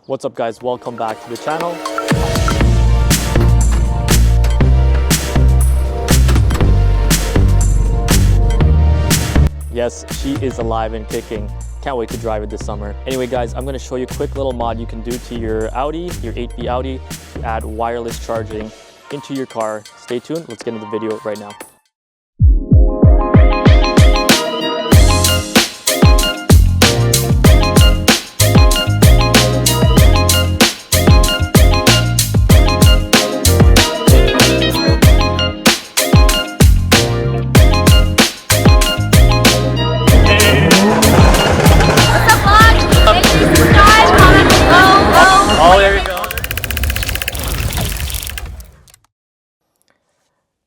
What's up guys, welcome back to the channel. Yes, she is alive and kicking. Can't wait to drive it this summer. Anyway guys, I'm gonna show you a quick little mod you can do to your Audi, your 8V Audi, to add wireless charging into your car. Stay tuned, let's get into the video right now.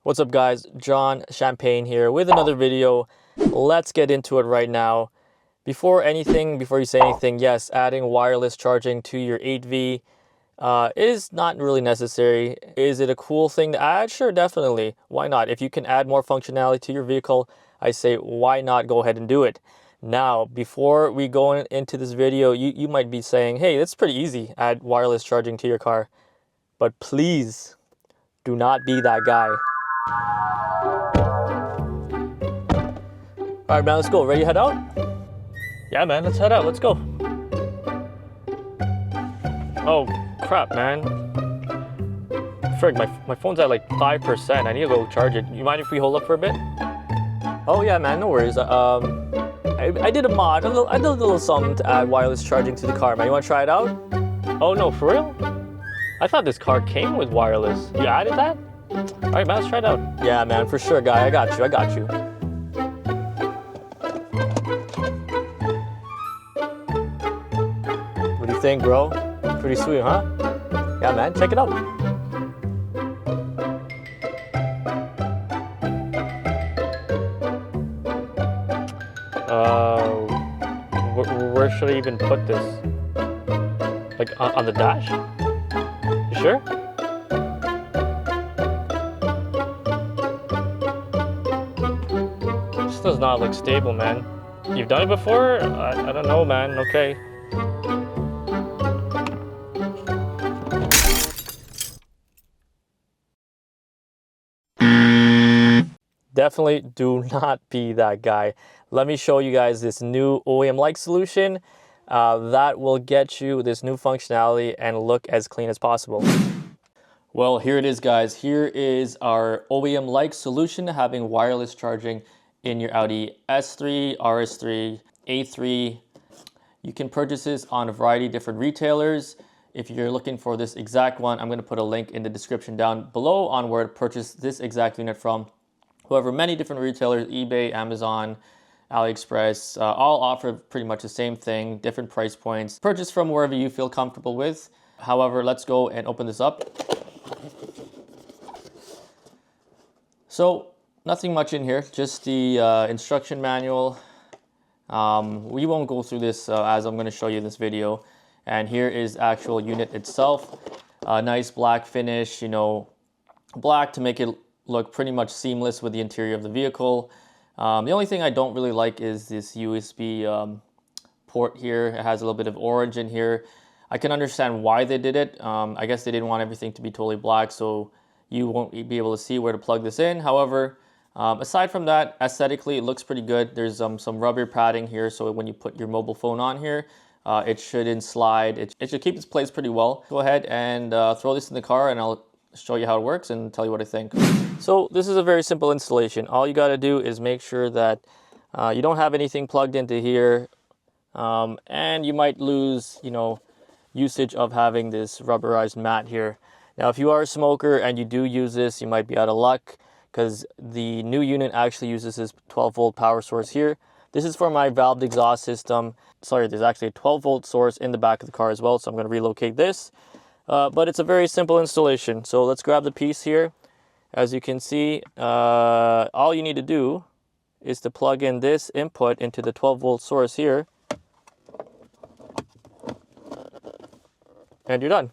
What's up guys, John Champagne here with another video. Let's get into it right now. Before you say anything, yes, adding wireless charging to your 8V is not really necessary. Is it a cool thing to add? Sure, definitely. Why not? If you can add more functionality to your vehicle, I say why not go ahead and do it. Now, before we go into this video, you might be saying, hey, that's pretty easy, add wireless charging to your car. But please, do not be that guy. Alright man, let's go. Ready to head out? Yeah man, let's head out. Let's go. Oh crap man. Frig, my phone's at like 5%. I need to go charge it. You mind if we hold up for a bit? Oh yeah man, no worries. I did a mod. I did a little something to add wireless charging to the car, man. You want to try it out? Oh no, for real? I thought this car came with wireless. You added that? Alright man, let's try it out. Yeah man, for sure guy. I got you. What do you think, bro? Pretty sweet, huh? Yeah man, check it out. Where should I even put this? Like on the dash? You sure? This does not look stable, man. You've done it before? I don't know, man. Okay. Definitely do not be that guy. Let me show you guys this new OEM-like solution that will get you this new functionality and look as clean as possible. Well, here it is, guys. Here is our OEM-like solution having wireless charging in your Audi S3, RS3, A3. You can purchase this on a variety of different retailers. If you're looking for this exact one, I'm going to put a link in the description down below on where to purchase this exact unit from. However, many different retailers, eBay, Amazon, AliExpress, all offer pretty much the same thing, different price points. Purchase from wherever you feel comfortable with. However, let's go and open this up. So, nothing much in here, just the instruction manual. We won't go through this as I'm going to show you in this video. And here is the actual unit itself. Nice black finish, you know, black to make it look pretty much seamless with the interior of the vehicle. The only thing I don't really like is this USB port here. It has a little bit of orange in here. I can understand why they did it. I guess they didn't want everything to be totally black, so you won't be able to see where to plug this in. However, aside from that, aesthetically, it looks pretty good. There's some rubber padding here, so when you put your mobile phone on here, it shouldn't slide. It should keep its place pretty well. Go ahead and throw this in the car, and I'll show you how it works and tell you what I think. So this is a very simple installation. All you got to do is make sure that you don't have anything plugged into here, and you might lose, you know, usage of having this rubberized mat here. Now, if you are a smoker and you do use this, you might be out of luck because the new unit actually uses this 12-volt power source here. This is for my valved exhaust system. Sorry, there's actually a 12-volt source in the back of the car as well, so I'm going to relocate this. But it's a very simple installation. So let's grab the piece here. As you can see, all you need to do is to plug in this input into the 12-volt source here. And you're done.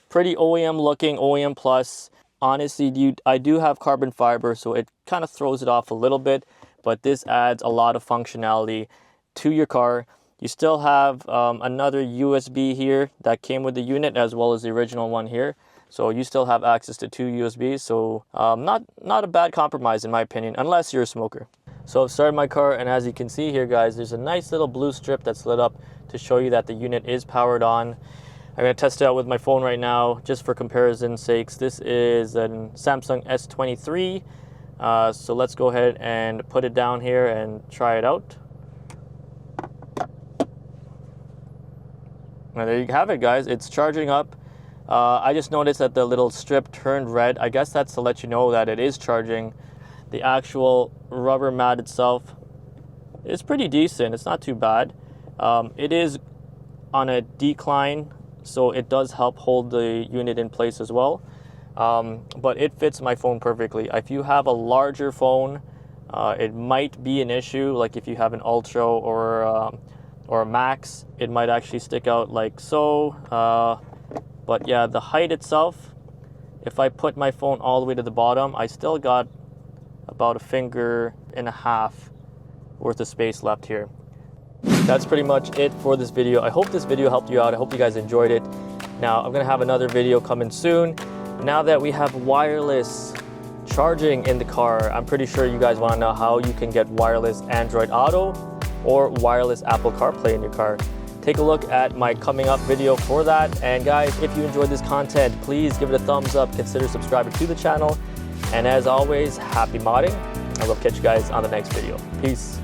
Pretty OEM looking, OEM plus. Honestly, I do have carbon fiber, so it kind of throws it off a little bit, but this adds a lot of functionality to your car. You still have another USB here that came with the unit, as well as the original one here. So you still have access to 2 USBs. So not a bad compromise in my opinion, unless you're a smoker. So I've started my car, and as you can see here, guys, there's a nice little blue strip that's lit up to show you that the unit is powered on. I'm going to test it out with my phone right now, just for comparison's sakes. This is a Samsung S23. So let's go ahead and put it down here and try it out. Now there you have it, guys. It's charging up. I just noticed that the little strip turned red. I guess that's to let you know that it is charging. The actual rubber mat itself is pretty decent. It's not too bad. It is on a decline, so it does help hold the unit in place as well. But it fits my phone perfectly. If you have a larger phone, it might be an issue. Like if you have an Ultra or a Max, it might actually stick out like so. But yeah, the height itself, if I put my phone all the way to the bottom, I still got about 1.5 fingers worth of space left here. That's pretty much it for this video. I hope this video helped you out. I hope you guys enjoyed it. Now I'm gonna have another video coming soon. Now that we have wireless charging in the car, I'm pretty sure you guys want to know how you can get wireless Android Auto or wireless Apple CarPlay in your car. Take a look at my coming up video for that. And guys, if you enjoyed this content, please give it a thumbs up, consider subscribing to the channel. And as always, happy modding, and we'll catch you guys on the next video. Peace.